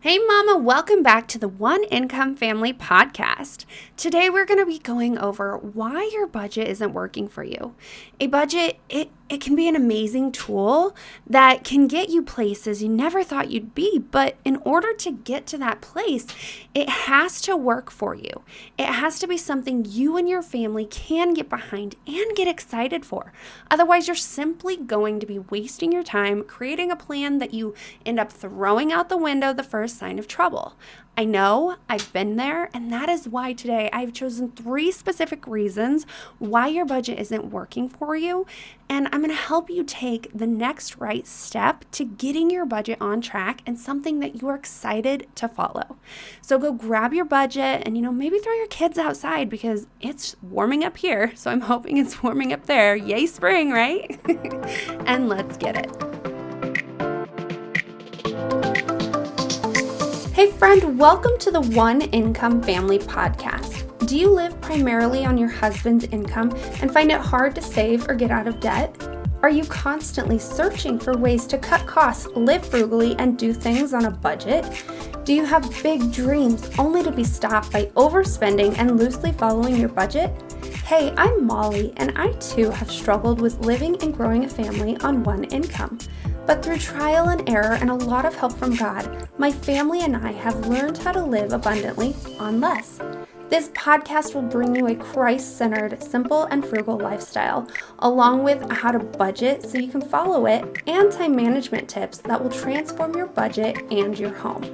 Hey mama, welcome back to the One Income Family Podcast. Today we're going to be going over why your budget isn't working for you. A budget, it can be an amazing tool that can get you places you never thought you'd be, but in order to get to that place, it has to work for you. It has to be something you and your family can get behind and get excited for. Otherwise, you're simply going to be wasting your time creating a plan that you end up throwing out the window the first sign of trouble. I know, I've been there, and that is why today I've chosen 3 specific reasons why your budget isn't working for you, and I'm going to help you take the next right step to getting your budget on track and something that you are excited to follow. So go grab your budget and, maybe throw your kids outside because it's warming up here, so I'm hoping it's warming up there. Yay, spring, right? And let's get it. Hey friend, welcome to the One Income Family Podcast. Do you live primarily on your husband's income and find it hard to save or get out of debt? Are you constantly searching for ways to cut costs, live frugally, and do things on a budget? Do you have big dreams only to be stopped by overspending and loosely following your budget? Hey, I'm Molly, and I too have struggled with living and growing a family on one income. But through trial and error and a lot of help from God, my family and I have learned how to live abundantly on less. This podcast will bring you a Christ-centered, simple, and frugal lifestyle, along with how to budget so you can follow it, and time management tips that will transform your budget and your home.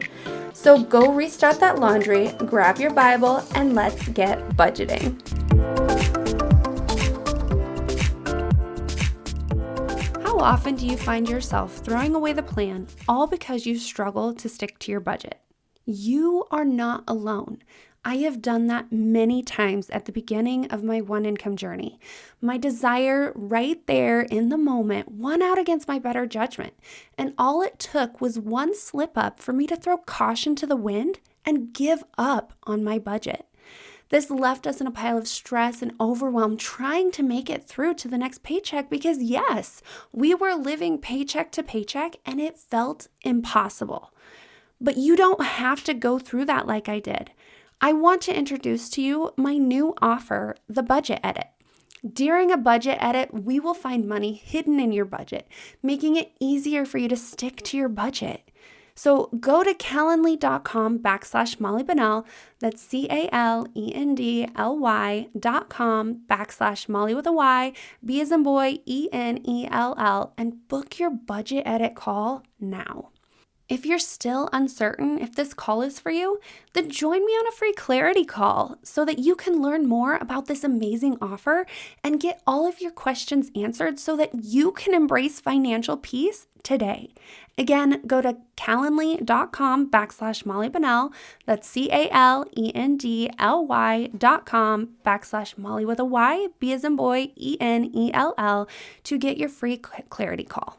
So go restart that laundry, grab your Bible, and let's get budgeting. How often do you find yourself throwing away the plan all because you struggle to stick to your budget? You are not alone. I have done that many times at the beginning of my one income journey. My desire right there in the moment won out against my better judgment, and all it took was one slip up for me to throw caution to the wind and give up on my budget. This left us in a pile of stress and overwhelm trying to make it through to the next paycheck because yes, we were living paycheck to paycheck and it felt impossible. But you don't have to go through that like I did. I want to introduce to you my new offer, the Budget Edit. During a budget edit, we will find money hidden in your budget, making it easier for you to stick to your budget. So go to calendly.com/Molly Bunnell, that's calendly.com/Molly with a Y, B as in boy, ENELL, and book your budget edit call now. If you're still uncertain if this call is for you, then join me on a free clarity call so that you can learn more about this amazing offer and get all of your questions answered so that you can embrace financial peace today. Again, go to calendly.com/Molly Bunnell, that's calendly.com/Molly with a Y, B as in boy, ENELL, to get your free clarity call.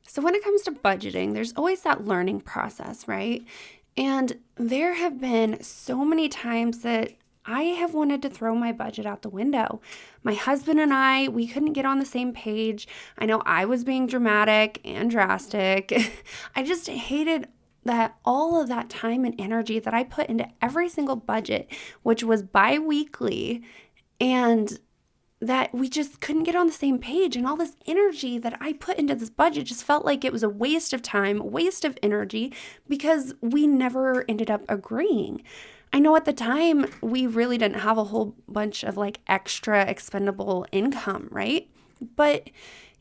So when it comes to budgeting, there's always that learning process, right? And there have been so many times that I have wanted to throw my budget out the window. My husband and I, we couldn't get on the same page. I know I was being dramatic and drastic. I just hated that all of that time and energy that I put into every single budget, which was bi-weekly, and that we just couldn't get on the same page, and all this energy that I put into this budget just felt like it was a waste of time, a waste of energy, because we never ended up agreeing. I know at the time we really didn't have a whole bunch of extra expendable income, right? But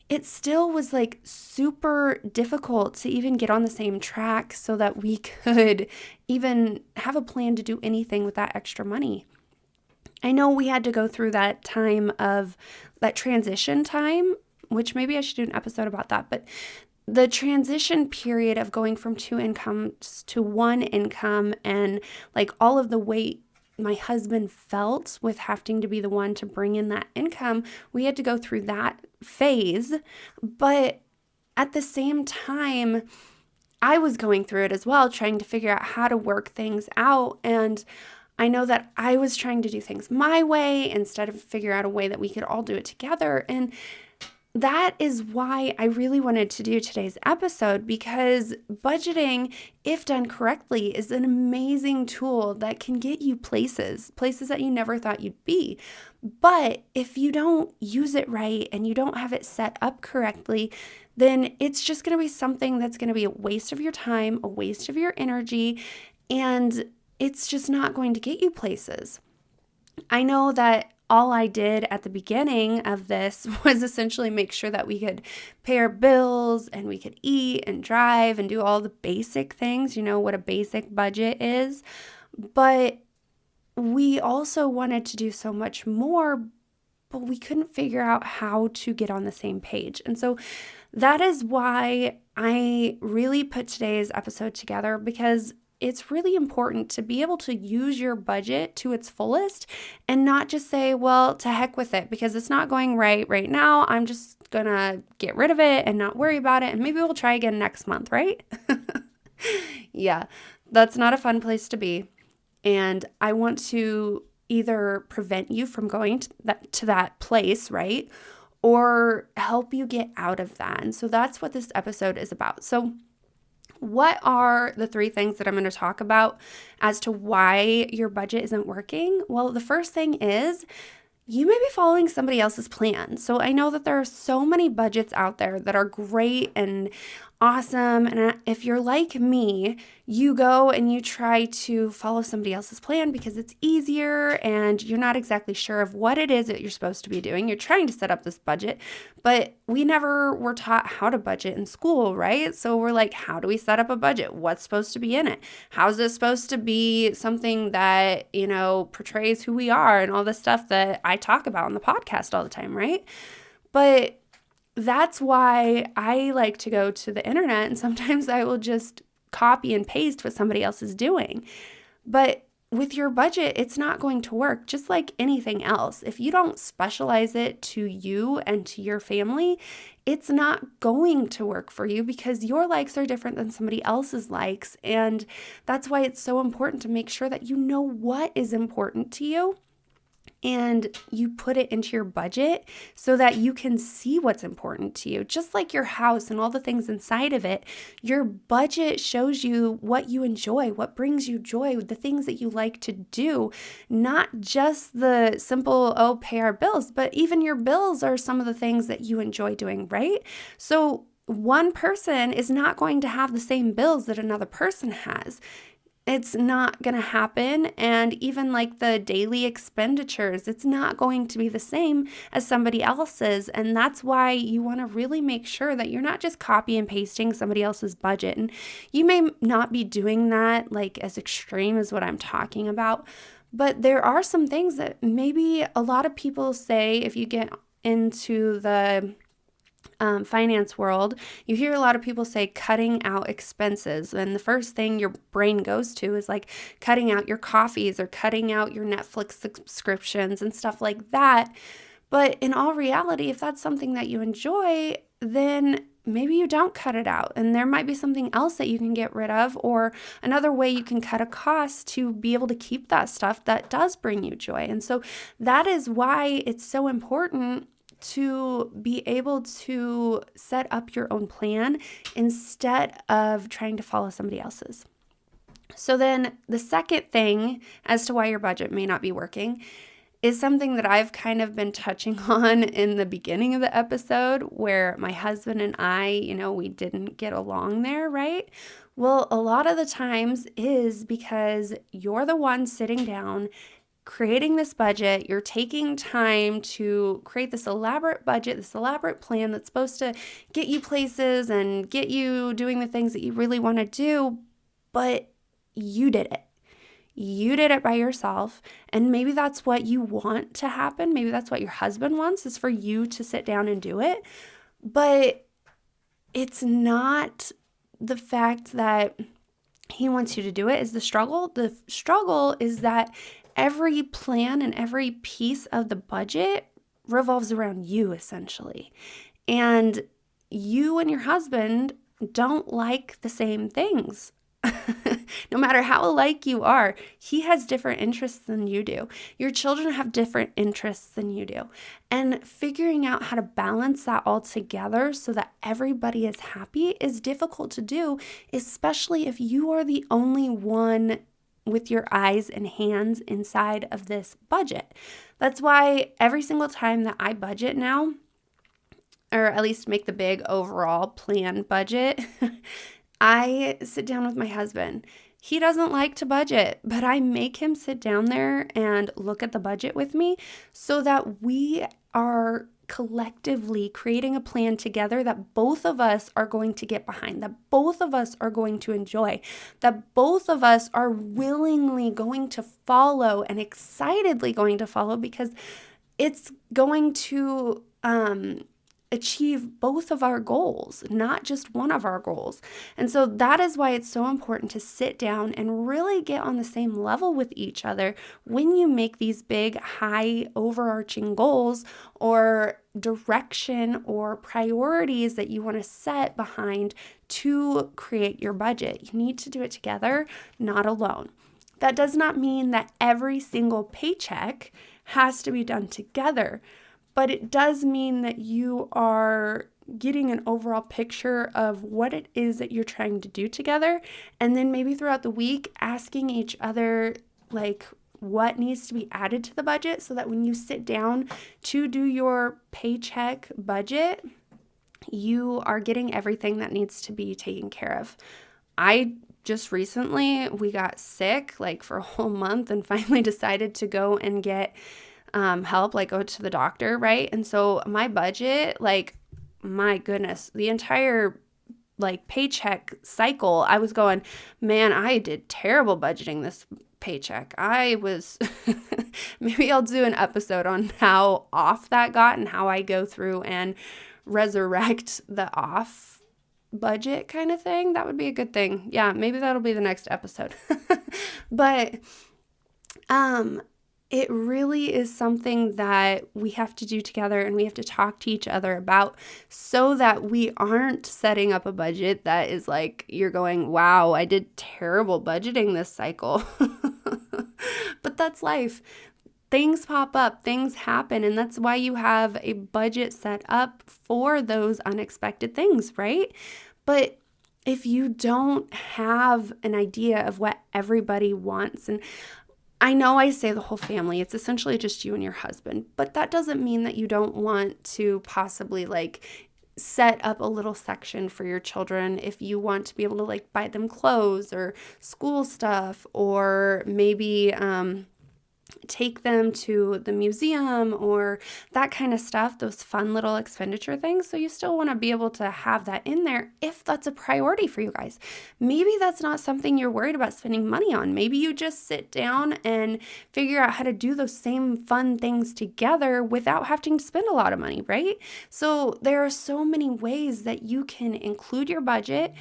it still was super difficult to even get on the same track so that we could even have a plan to do anything with that extra money. I know we had to go through that time of that transition time, which maybe I should do an episode about that, but the transition period of going from 2 incomes to 1 income and all of the weight my husband felt with having to be the one to bring in that income, we had to go through that phase. But at the same time, I was going through it as well, trying to figure out how to work things out. And I know that I was trying to do things my way instead of figure out a way that we could all do it together. And that is why I really wanted to do today's episode, because budgeting, if done correctly, is an amazing tool that can get you places that you never thought you'd be. But if you don't use it right and you don't have it set up correctly, then it's just going to be something that's going to be a waste of your time, a waste of your energy, and it's just not going to get you places. I know that all I did at the beginning of this was essentially make sure that we could pay our bills and we could eat and drive and do all the basic things, what a basic budget is. But we also wanted to do so much more, but we couldn't figure out how to get on the same page. And so that is why I really put today's episode together, because it's really important to be able to use your budget to its fullest and not just say, well, to heck with it, because it's not going right now. I'm just going to get rid of it and not worry about it. And maybe we'll try again next month, right? Yeah, that's not a fun place to be. And I want to either prevent you from going to that place, right? Or help you get out of that. And so that's what this episode is about. So what are the 3 things that I'm going to talk about as to why your budget isn't working? Well, the first thing is you may be following somebody else's plan. So I know that there are so many budgets out there that are great and awesome. And if you're like me, you go and you try to follow somebody else's plan because it's easier and you're not exactly sure of what it is that you're supposed to be doing. You're trying to set up this budget, but we never were taught how to budget in school, right? So we're like, how do we set up a budget? What's supposed to be in it? How's this supposed to be something that, portrays who we are and all this stuff that I talk about on the podcast all the time, right? But that's why I like to go to the internet, and sometimes I will just copy and paste what somebody else is doing. But with your budget, it's not going to work, just like anything else. If you don't specialize it to you and to your family, it's not going to work for you because your likes are different than somebody else's likes. And that's why it's so important to make sure that you know what is important to you and you put it into your budget so that you can see what's important to you. Just like your house and all the things inside of it, your budget shows you what you enjoy, what brings you joy, the things that you like to do, not just the simple, pay our bills, but even your bills are some of the things that you enjoy doing, right? So one person is not going to have the same bills that another person has. It's not going to happen. And even like the daily expenditures, it's not going to be the same as somebody else's. And that's why you want to really make sure that you're not just copy and pasting somebody else's budget. And you may not be doing that like as extreme as what I'm talking about, but there are some things that maybe a lot of people say if you get into the finance world, you hear a lot of people say cutting out expenses. And the first thing your brain goes to is like cutting out your coffees or cutting out your Netflix subscriptions and stuff like that. But in all reality, if that's something that you enjoy, then maybe you don't cut it out. And there might be something else that you can get rid of, or another way you can cut a cost to be able to keep that stuff that does bring you joy. And so that is why it's so important to be able to set up your own plan instead of trying to follow somebody else's. So then the second thing as to why your budget may not be working is something that I've kind of been touching on in the beginning of the episode, where my husband and I, we didn't get along there, right? Well, a lot of the times is because you're the one sitting down creating this budget. You're taking time to create this elaborate budget, this elaborate plan that's supposed to get you places and get you doing the things that you really want to do, but you did it. You did it by yourself, and maybe that's what you want to happen. Maybe that's what your husband wants, is for you to sit down and do it, but it's not the fact that he wants you to do it is the struggle. The struggle is that every plan and every piece of the budget revolves around you, essentially. And you and your husband don't like the same things. No matter how alike you are, he has different interests than you do. Your children have different interests than you do. And figuring out how to balance that all together so that everybody is happy is difficult to do, especially if you are the only one with your eyes and hands inside of this budget. That's why every single time that I budget now, or at least make the big overall plan budget, I sit down with my husband. He doesn't like to budget, but I make him sit down there and look at the budget with me so that we are collectively creating a plan together that both of us are going to get behind, that both of us are going to enjoy, that both of us are willingly going to follow and excitedly going to follow, because it's going to achieve both of our goals, not just one of our goals. And so that is why it's so important to sit down and really get on the same level with each other when you make these big, high, overarching goals or direction or priorities that you want to set behind to create your budget. You need to do it together, not alone. That does not mean that every single paycheck has to be done together, but it does mean that you are getting an overall picture of what it is that you're trying to do together. And then maybe throughout the week, asking each other, like, what needs to be added to the budget so that when you sit down to do your paycheck budget, you are getting everything that needs to be taken care of. I just recently, we got sick like for a whole month and finally decided to go and get help, like go to the doctor, right? And so my budget, like, my goodness, the entire like paycheck cycle, I was going, man, I did terrible budgeting this paycheck. I was, maybe I'll do an episode on how off that got and how I go through and resurrect the off budget kind of thing. That would be a good thing. Yeah, maybe that'll be the next episode. But, it really is something that we have to do together and we have to talk to each other about so that we aren't setting up a budget that is like, you're going, wow, I did terrible budgeting this cycle. But that's life. Things pop up, things happen, and that's why you have a budget set up for those unexpected things, right? But if you don't have an idea of what everybody wants, and I know I say the whole family, it's essentially just you and your husband, but that doesn't mean that you don't want to possibly like set up a little section for your children if you want to be able to like buy them clothes or school stuff, or maybe take them to the museum or that kind of stuff, those fun little expenditure things. So you still want to be able to have that in there if that's a priority for you guys. Maybe that's not something you're worried about spending money on. Maybe you just sit down and figure out how to do those same fun things together without having to spend a lot of money, right? So there are so many ways that you can include your budget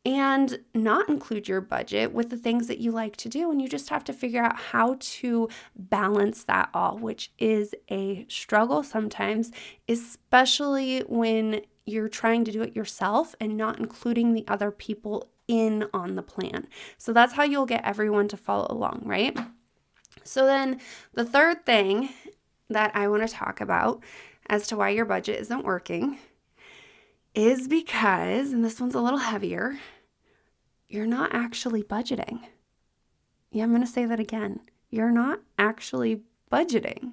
and not include your budget with the things that you like to do. And you just have to figure out how to balance that all, which is a struggle sometimes, especially when you're trying to do it yourself and not including the other people in on the plan. So that's how you'll get everyone to follow along, right? So then the third thing that I want to talk about as to why your budget isn't working is because, and this one's a little heavier, you're not actually budgeting. Yeah, I'm going to say that again. You're not actually budgeting.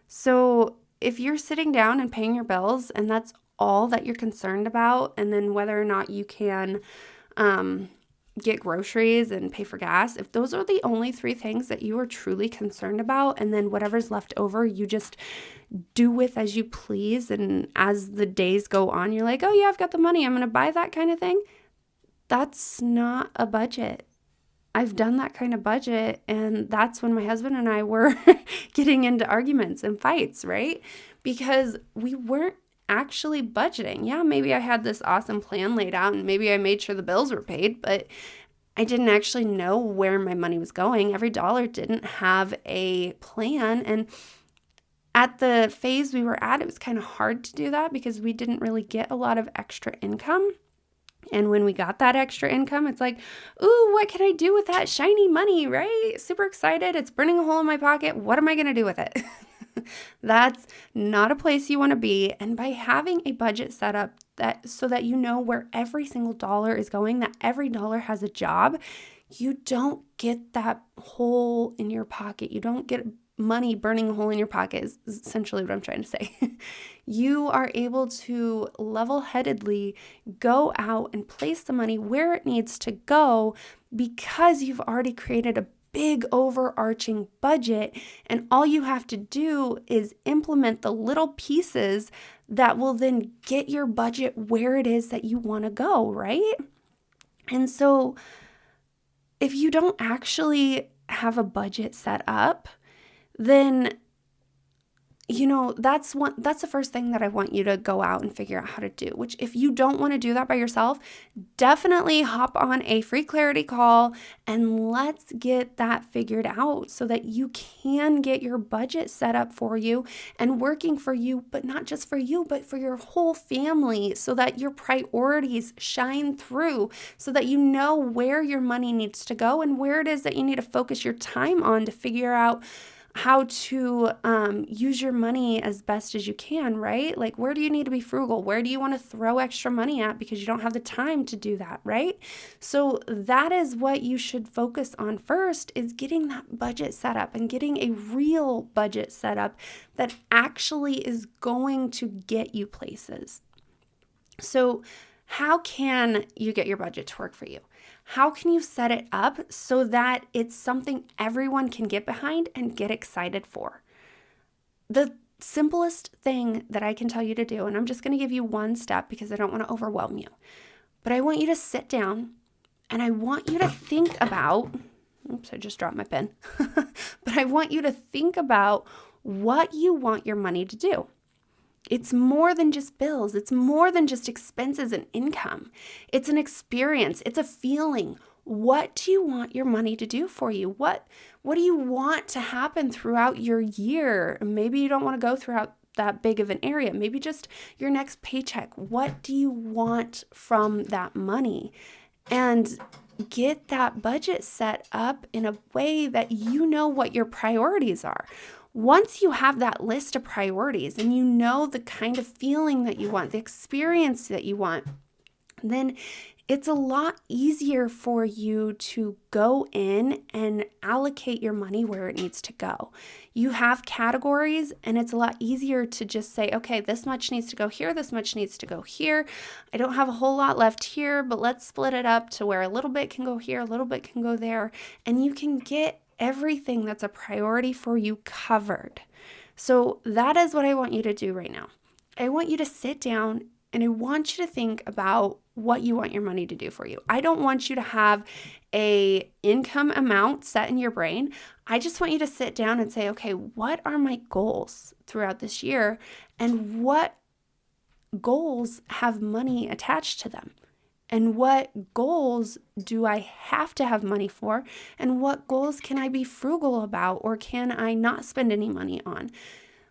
So if you're sitting down and paying your bills and that's all that you're concerned about, and then whether or not you can get groceries and pay for gas, if those are the only three things that you are truly concerned about, and then whatever's left over, you just do with as you please, and as the days go on, you're like, oh yeah, I've got the money, I'm going to buy that kind of thing. That's not a budget. I've done that kind of budget, and that's when my husband and I were getting into arguments and fights, right? Because we weren't actually budgeting. Yeah, maybe I had this awesome plan laid out and maybe I made sure the bills were paid, but I didn't actually know where my money was going. Every dollar didn't have a plan. And at the phase we were at, it was kind of hard to do that because we didn't really get a lot of extra income. And when we got that extra income, it's like, ooh, what can I do with that shiny money, right? Super excited. It's burning a hole in my pocket. What am I going to do with it? That's not a place you want to be. And by having a budget set up so that you know where every single dollar is going, that every dollar has a job, you don't get that hole in your pocket. You don't get money burning a hole in your pocket is essentially what I'm trying to say. You are able to level-headedly go out and place the money where it needs to go because you've already created a big overarching budget, and all you have to do is implement the little pieces that will then get your budget where it is that you want to go, right? And so if you don't actually have a budget set up, then that's the first thing that I want you to go out and figure out how to do, which if you don't want to do that by yourself, definitely hop on a free clarity call and let's get that figured out so that you can get your budget set up for you and working for you, but not just for you, but for your whole family, so that your priorities shine through, so that you know where your money needs to go and where it is that you need to focus your time on to figure out how to use your money as best as you can, right? Like, where do you need to be frugal? Where do you want to throw extra money at because you don't have the time to do that, right? So that is what you should focus on first, is getting that budget set up and getting a real budget set up that actually is going to get you places. So how can you get your budget to work for you? How can you set it up so that it's something everyone can get behind and get excited for? The simplest thing that I can tell you to do, and I'm just going to give you one step because I don't want to overwhelm you, but I want you to sit down and I want you to think about, oops, I just dropped my pen, but I want you to think about what you want your money to do. It's more than just bills. It's more than just expenses and income. It's an experience. It's a feeling. What do you want your money to do for you? What do you want to happen throughout your year? Maybe you don't want to go throughout that big of an area. Maybe just your next paycheck. What do you want from that money? And get that budget set up in a way that you know what your priorities are. Once you have that list of priorities and you know the kind of feeling that you want, the experience that you want, then it's a lot easier for you to go in and allocate your money where it needs to go. You have categories and it's a lot easier to just say, okay, this much needs to go here, this much needs to go here. I don't have a whole lot left here, but let's split it up to where a little bit can go here, a little bit can go there, and you can get everything that's a priority for you covered. So that is what I want you to do right now. I want you to sit down and I want you to think about what you want your money to do for you. I don't want you to have a income amount set in your brain. I just want you to sit down and say, okay, what are my goals throughout this year and what goals have money attached to them? And what goals do I have to have money for? And what goals can I be frugal about or can I not spend any money on?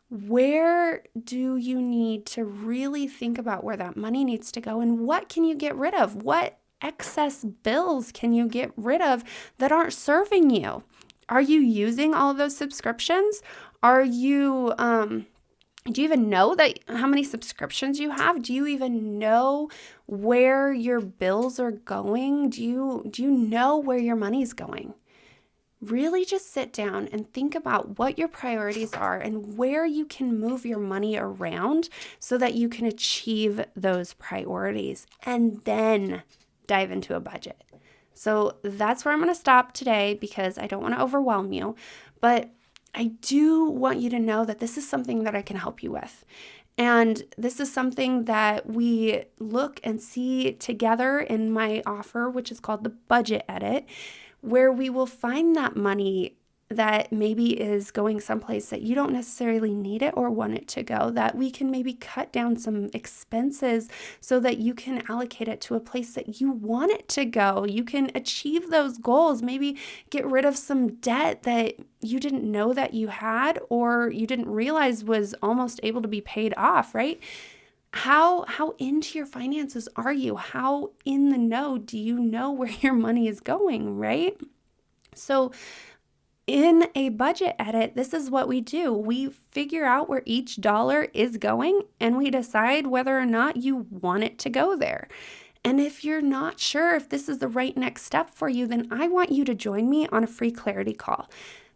Where do you need to really think about where that money needs to go and what can you get rid of? What excess bills can you get rid of that aren't serving you? Are you using all of those subscriptions? Are you, do you even know how many subscriptions you have? Do you even know where your bills are going? Do you know where your money's going? Really just sit down and think about what your priorities are and where you can move your money around so that you can achieve those priorities, and then dive into a budget. So that's where I'm going to stop today because I don't want to overwhelm you, but I do want you to know that this is something that I can help you with. And this is something that we look and see together in my offer, which is called the Budget Edit, where we will find that money that maybe is going someplace that you don't necessarily need it or want it to go, that we can maybe cut down some expenses so that you can allocate it to a place that you want it to go. You can achieve those goals, maybe get rid of some debt that you didn't know that you had or you didn't realize was almost able to be paid off, right? How into your finances are you? How in the know do you know where your money is going, right? So in a budget edit, this is what we do. We figure out where each dollar is going and we decide whether or not you want it to go there. And if you're not sure if this is the right next step for you, then I want you to join me on a free clarity call.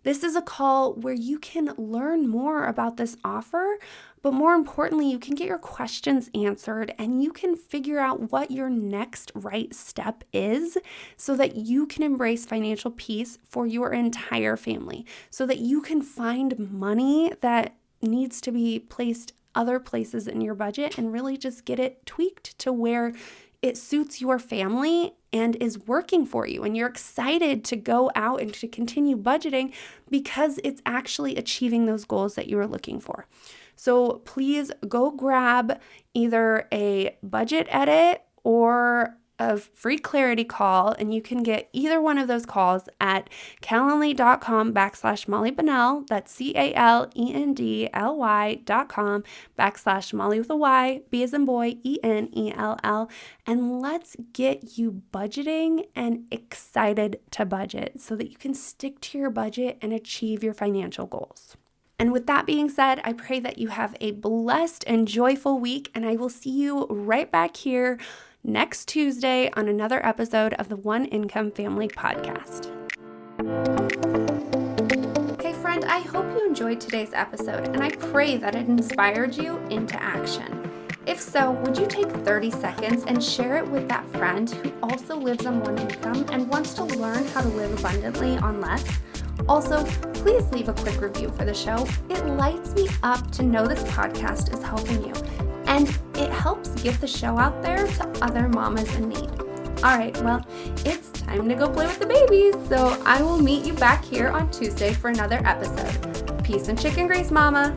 This is a call where you can learn more about this offer, but more importantly, you can get your questions answered and you can figure out what your next right step is so that you can embrace financial peace for your entire family, so that you can find money that needs to be placed other places in your budget and really just get it tweaked to where it suits your family and is working for you. And you're excited to go out and to continue budgeting because it's actually achieving those goals that you were looking for. So please go grab either a budget edit or a free clarity call, and you can get either one of those calls at calendly.com/Molly Bennell. That's calendly.com/Molly with a Y, B as in boy, ENELL. And let's get you budgeting and excited to budget so that you can stick to your budget and achieve your financial goals. And with that being said, I pray that you have a blessed and joyful week, and I will see you right back here next Tuesday on another episode of the One Income Family Podcast. Hey friend, I hope you enjoyed today's episode, and I pray that it inspired you into action. If so, would you take 30 seconds and share it with that friend who also lives on one income and wants to learn how to live abundantly on less? Also, please leave a quick review for the show. It lights me up to know this podcast is helping you, and it helps get the show out there to other mamas in need. All right, well, it's time to go play with the babies, so I will meet you back here on Tuesday for another episode. Peace and chicken grease, mama.